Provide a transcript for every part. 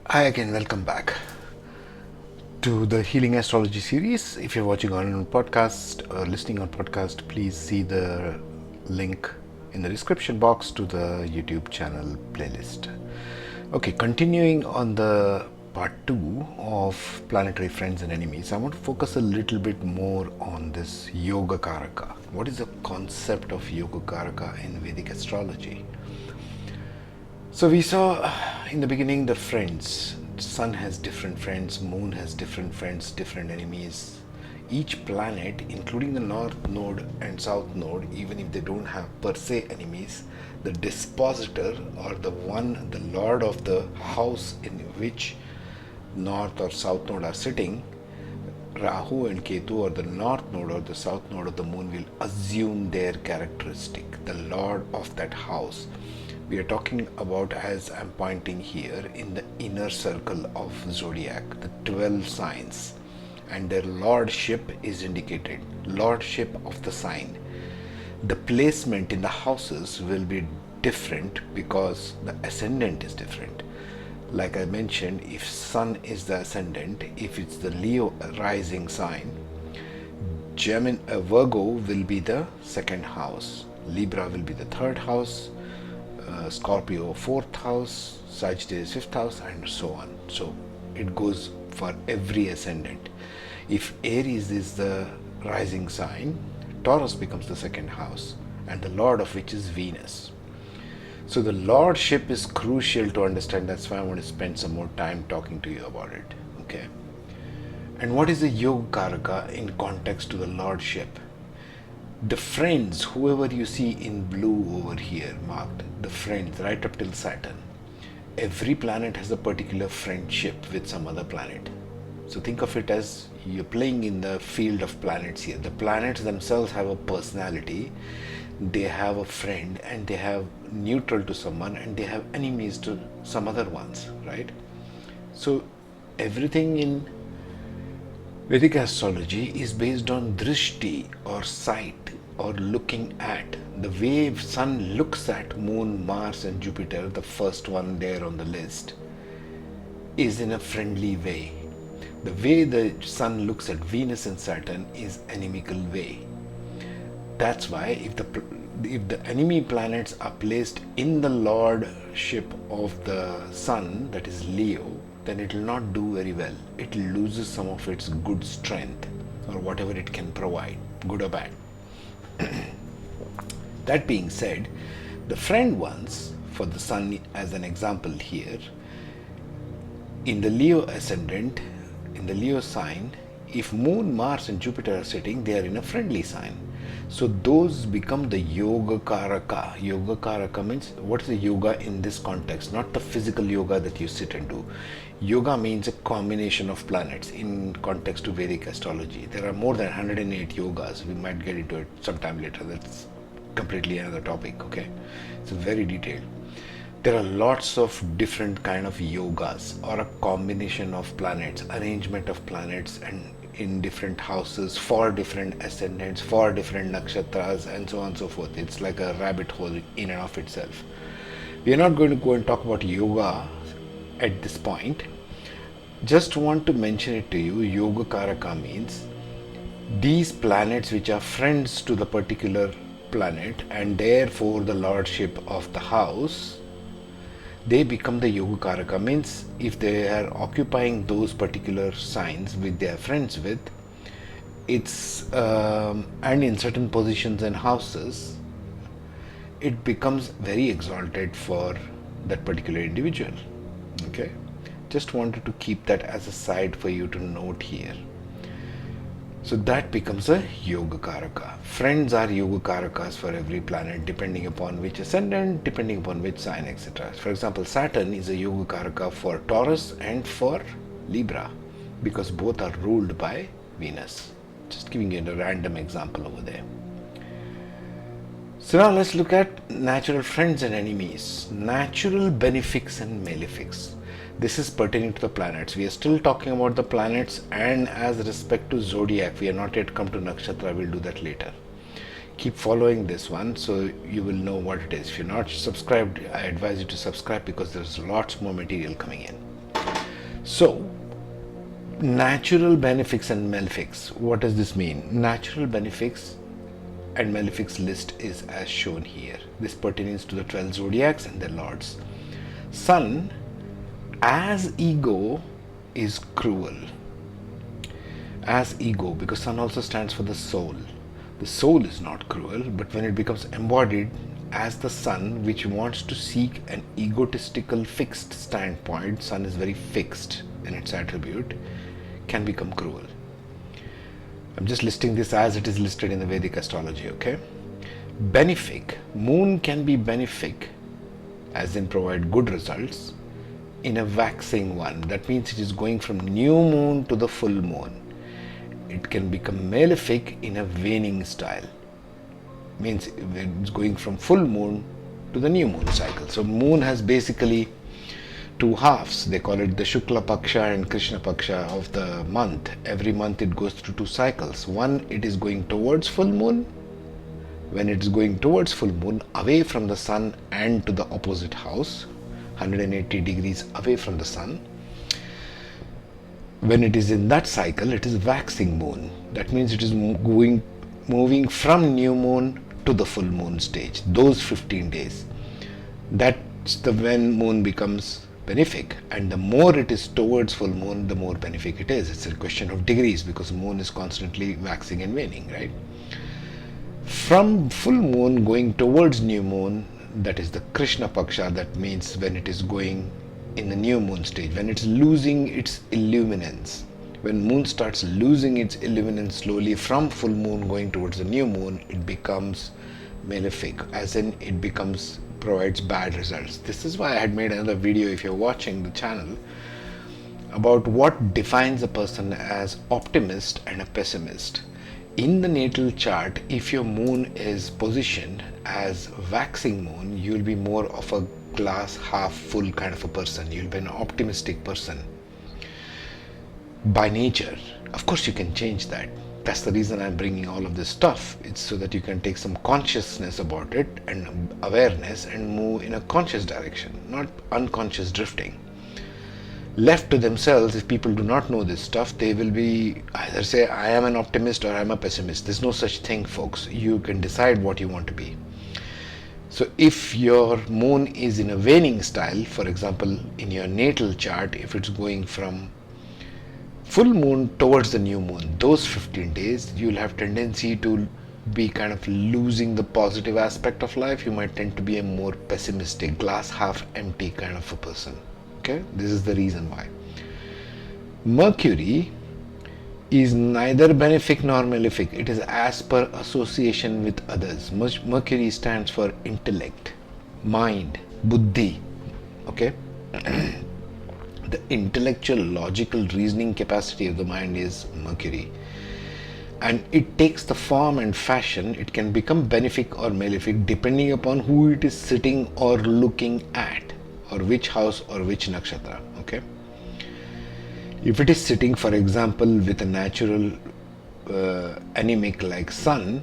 Hi again, welcome back to the Healing Astrology Series. If you're watching on podcast or listening on podcast, please see the link in the description box to the YouTube channel playlist. Okay, continuing on the part 2 of Planetary Friends and Enemies, I want to focus a little bit more on this Yoga Karaka. What is the concept of Yoga Karaka in Vedic astrology? So we saw in the beginning the friends. Sun has different friends, moon has different friends, different enemies. Each planet, including the north node and south node, even if they don't have per se enemies, the dispositor or the lord of the house in which north or south node are sitting, Rahu and Ketu, or the north node or the south node of the moon, will assume their characteristic, the lord of that house. We are talking about, as I'm pointing here, in the inner circle of zodiac, the 12 signs, and their lordship is indicated, lordship of the sign. The placement in the houses will be different because the ascendant is different. Like I mentioned, if Sun is the ascendant, if it's the Leo rising sign, Virgo will be the second house, Libra will be the third house, Scorpio 4th house, Sagittarius 5th house, and so on. So it goes for every ascendant. If Aries is the rising sign, Taurus becomes the second house, and the lord of which is Venus. So the lordship is crucial to understand. That's why I want to spend some more time talking to you about it. Okay. And what is the Yoga Karaka in context to the lordship? The friends, whoever you see in blue over here marked, the friends right up till Saturn, every planet has a particular friendship with some other planet. So think of it as you're playing in the field of planets here. The planets themselves have a personality, they have a friend, and they have neutral to someone, and they have enemies to some other ones, right? So everything in Vedic astrology is based on drishti or sight or looking at. The way Sun looks at Moon, Mars and Jupiter, the first one there on the list, is in a friendly way. The way the Sun looks at Venus and Saturn is inimical way. That's why if the enemy planets are placed in the lordship of the Sun, that is Leo, then it will not do very well. It loses some of its good strength or whatever it can provide, good or bad. That being said, the friend ones, for the Sun as an example here, in the Leo ascendant, in the Leo sign, if Moon, Mars and Jupiter are sitting, they are in a friendly sign. So those become the Yoga Karaka. Yoga Karaka means, what is the yoga in this context? Not the physical yoga that you sit and do. Yoga means a combination of planets in context to Vedic astrology. There are more than 108 yogas. We might get into it sometime later. That's completely another topic, okay? It's very detailed. There are lots of different kind of yogas, or a combination of planets, arrangement of planets and in different houses for different ascendants, for different nakshatras, and so on and so forth. It's like a rabbit hole in and of itself. We are not going to go and talk about yoga at this point. Just want to mention it to you. Yoga Karaka means these planets which are friends to the particular planet and therefore the lordship of the house, they become the Yoga Karaka. Means if they are occupying those particular signs with their friends with, it's and in certain positions and houses, it becomes very exalted for that particular individual. Okay, just wanted to keep that as a side for you to note here. So that becomes a Yoga Karaka. Friends are Yoga Karakas for every planet, depending upon which ascendant, depending upon which sign, etc. For example, Saturn is a Yoga Karaka for Taurus and for Libra, because both are ruled by Venus. Just giving you a random example over there. So now let's look at natural friends and enemies, natural benefics and malefics. This is pertaining to the planets. We are still talking about the planets, and as respect to zodiac, we are not yet come to nakshatra. We'll do that later. Keep following this one so you will know what it is. If you're not subscribed, I advise you to subscribe because there's lots more material coming in. So, natural benefics and malefics. What does this mean? Natural benefics and malefics list is as shown here. This pertains to the 12 zodiacs and their lords. Sun as ego is cruel. As ego, because sun also stands for the soul. The soul is not cruel, but when it becomes embodied as the sun, which wants to seek an egotistical fixed standpoint, sun is very fixed in its attribute, can become cruel. I'm just listing this as it is listed in the Vedic astrology, okay? Benefic, moon can be benefic, as in provide good results, in a waxing one. That means it is going from new moon to the full moon. It can become malefic in a waning style. Means it's going from full moon to the new moon cycle. So moon has basically two halves. They call it the Shukla Paksha and Krishna Paksha of the month. Every month it goes through two cycles. One, it is going towards full moon. When it's going towards full moon, away from the sun and to the opposite house, 180 degrees away from the sun. When it is in that cycle, it is waxing moon. That means it is moving from new moon to the full moon stage. Those 15 days. That's the when moon becomes benefic, and the more it is towards full moon, the more benefic it is. It's a question of degrees because moon is constantly waxing and waning, right? From full moon going towards new moon, that is the Krishna Paksha. That means when it is going in the new moon stage, when it's losing its illuminance. When moon starts losing its illuminance slowly from full moon going towards the new moon, it becomes malefic, as in it provides bad results. This is why I had made another video, if you're watching the channel, about what defines a person as optimist and a pessimist. In the natal chart, if your moon is positioned as waxing moon, you'll be more of a glass half full kind of a person. You'll be an optimistic person by nature. Of course you can change that. That's the reason I'm bringing all of this stuff. It's so that you can take some consciousness about it and awareness and move in a conscious direction, not unconscious drifting. Left to themselves, if people do not know this stuff, they will be either say I am an optimist or I'm a pessimist. There's no such thing, folks. You can decide what you want to be. So if your moon is in a waning style, for example, in your natal chart, if it's going from full moon towards the new moon, those 15 days, you'll have tendency to be kind of losing the positive aspect of life. You might tend to be a more pessimistic, glass half empty kind of a person. Okay, this is the reason why. Mercury is neither benefic nor malefic. It is as per association with others. Mercury stands for intellect, mind, buddhi. Okay. The intellectual, logical reasoning capacity of the mind is Mercury, and it takes the form and fashion. It can become benefic or malefic depending upon who it is sitting or looking at, or which house or which nakshatra. Okay, if it is sitting, for example, with a natural anemic like sun,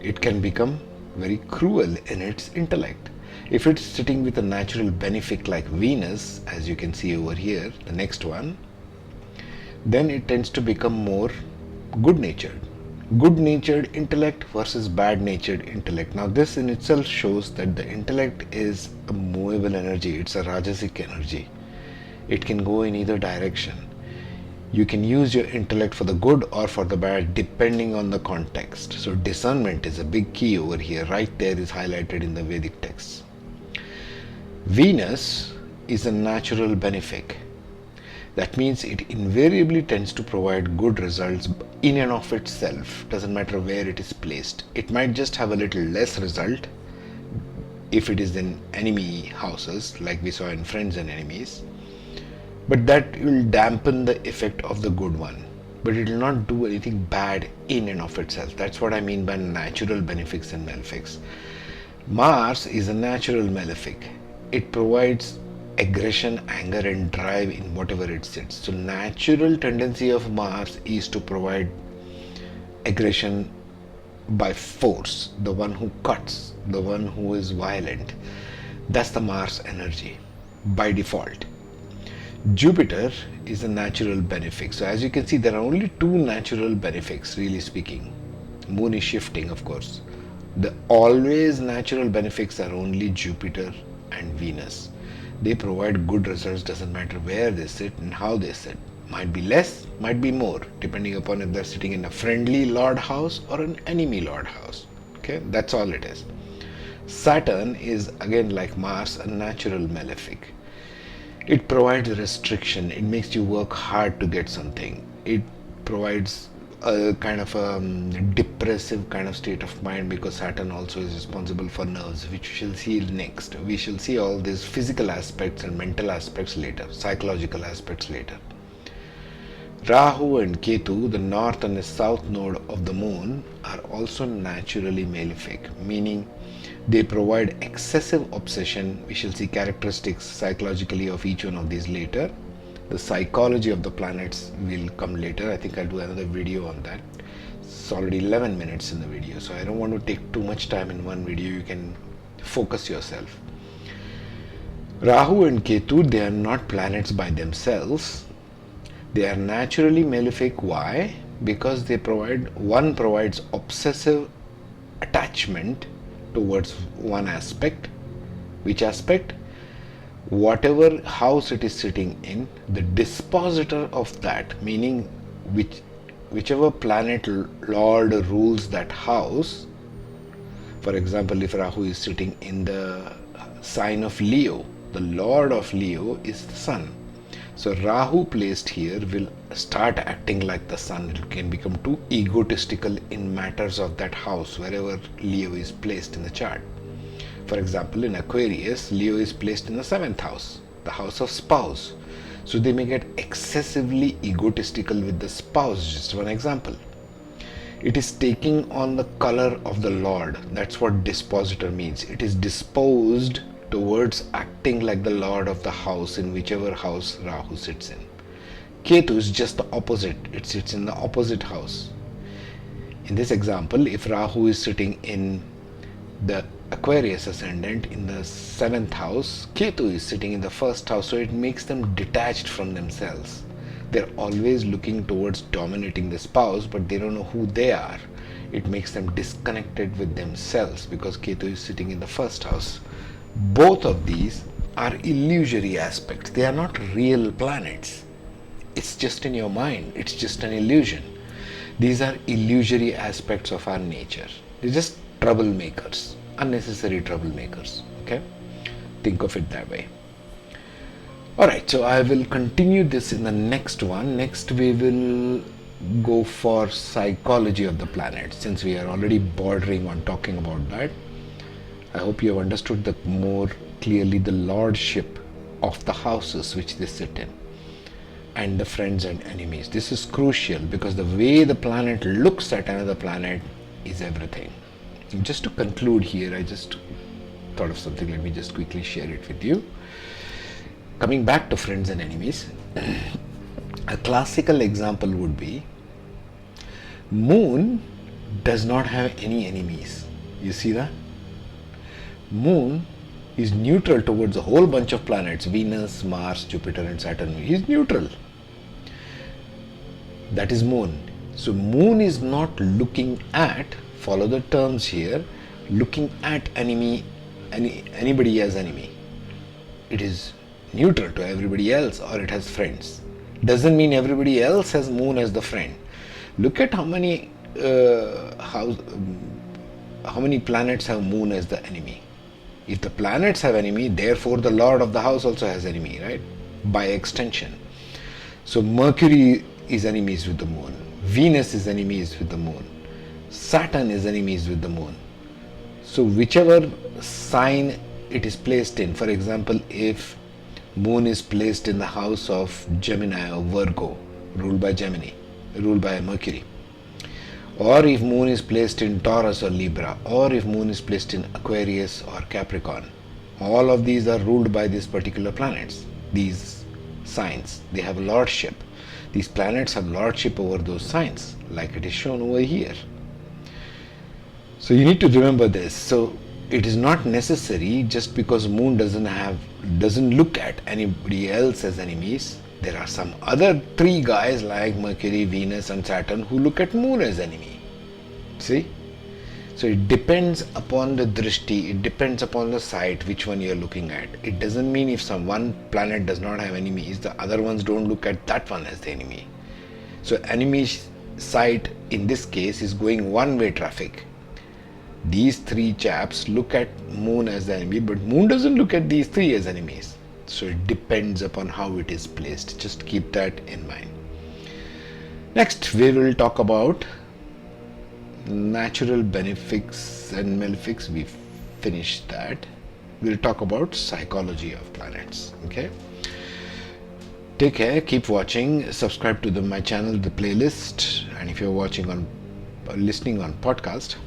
it can become very cruel in its intellect. If it's sitting with a natural benefic like Venus, as you can see over here, the next one, then it tends to become more good-natured. Good-natured intellect versus bad-natured intellect. Now this in itself shows that the intellect is a movable energy. It's a Rajasic energy. It can go in either direction. You can use your intellect for the good or for the bad depending on the context. So discernment is a big key over here. Right there is highlighted in the Vedic texts. Venus is a natural benefic. That means it invariably tends to provide good results in and of itself. Doesn't matter where it is placed. It might just have a little less result if it is in enemy houses, like we saw in friends and enemies. But that will dampen the effect of the good one. But it will not do anything bad in and of itself. That's what I mean by natural benefics and malefics. Mars is a natural malefic. It provides aggression, anger and drive in whatever it sits. So natural tendency of Mars is to provide aggression by force, the one who cuts, the one who is violent. That's the Mars energy by default. Jupiter is a natural benefic. So as you can see, there are only two natural benefics, really speaking. Moon is shifting, of course. The always natural benefics are only Jupiter and Venus. They provide good results, doesn't matter where they sit and how they sit. Might be less, might be more, depending upon if they're sitting in a friendly Lord house or an enemy Lord house. Okay, that's all it is. Saturn is again like Mars, a natural malefic. It provides restriction. It makes you work hard to get something. It provides a kind of a depressive kind of state of mind, because Saturn also is responsible for nerves, which we shall see next. We shall see all these physical aspects and mental aspects later, psychological aspects later. Rahu and Ketu, the north and the south node of the moon, are also naturally malefic, meaning they provide excessive obsession. We shall see characteristics psychologically of each one of these later. The psychology of the planets will come later. I think I'll do another video on that. It's already 11 minutes in the video, so I don't want to take too much time in one video. You can focus yourself. Rahu and Ketu, they are not planets by themselves. They are naturally malefic. Why? Because one provides obsessive attachment towards one aspect. Which aspect? Whatever house it is sitting in, the dispositor of that, meaning whichever planet lord rules that house. For example, if Rahu is sitting in the sign of Leo, the lord of Leo is the sun. So Rahu placed here will start acting like the sun. It can become too egotistical in matters of that house, wherever Leo is placed in the chart. For example, in Aquarius, Leo is placed in the 7th house, the house of spouse. So they may get excessively egotistical with the spouse. Just one example. It is taking on the color of the Lord. That's what dispositor means. It is disposed towards acting like the lord of the house in whichever house Rahu sits in. Ketu is just the opposite. It sits in the opposite house. In this example, if Rahu is sitting in the Aquarius ascendant in the 7th house, Ketu is sitting in the 1st house, so it makes them detached from themselves. They're always looking towards dominating the spouse, but they don't know who they are. It makes them disconnected with themselves because Ketu is sitting in the 1st house. Both of these are illusory aspects. They are not real planets. It's just in your mind. It's just an illusion. These are illusory aspects of our nature. They're just troublemakers, unnecessary troublemakers. Okay? Think of it that way. Alright, so I will continue this in the next one. Next we will go for psychology of the planets, since we are already bordering on talking about that. I hope you have understood more clearly the lordship of the houses which they sit in and the friends and enemies. This is crucial because the way the planet looks at another planet is everything. And just to conclude here, I just thought of something. Let me just quickly share it with you. Coming back to friends and enemies, a classical example would be Moon does not have any enemies. You see that? Moon is neutral towards a whole bunch of planets, Venus, Mars, Jupiter and Saturn. He is neutral. That is Moon. So Moon is not looking at, follow the terms here, looking at anybody as enemy. It is neutral to everybody else, or it has friends. Doesn't mean everybody else has Moon as the friend. Look at how many planets have Moon as the enemy. If the planets have enemy, therefore the lord of the house also has enemy, right? By extension. So Mercury is enemies with the Moon. Venus is enemies with the Moon. Saturn is enemies with the Moon. So whichever sign it is placed in, for example, if Moon is placed in the house of Gemini or Virgo, ruled by Mercury, or if Moon is placed in Taurus or Libra, or if Moon is placed in Aquarius or Capricorn, all of these are ruled by these particular planets. These signs, they have lordship. These planets have lordship over those signs, like it is shown over here. So you need to remember this. So it is not necessary just because moon doesn't look at anybody else as enemies. There are some other three guys like Mercury, Venus and Saturn who look at moon as enemy. See? So it depends upon the drishti, it depends upon the site, which one you are looking at. It doesn't mean if one planet does not have enemies, the other ones don't look at that one as the enemy. So enemy site in this case is going one-way traffic. These three chaps look at moon as the enemy, but moon doesn't look at these three as enemies. So it depends upon how it is placed. Just keep that in mind. Next, we will talk about natural benefics and malefics. We finished that. We'll talk about psychology of planets. Okay. Take care. Keep watching. Subscribe to my channel, the playlist, and if you're listening on podcast,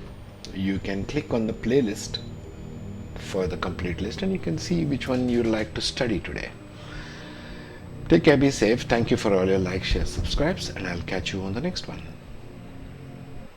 you can click on the playlist for the complete list and you can see which one you'd like to study today. Take care, be safe. Thank you for all your likes, shares, subscribes, and I'll catch you on the next one.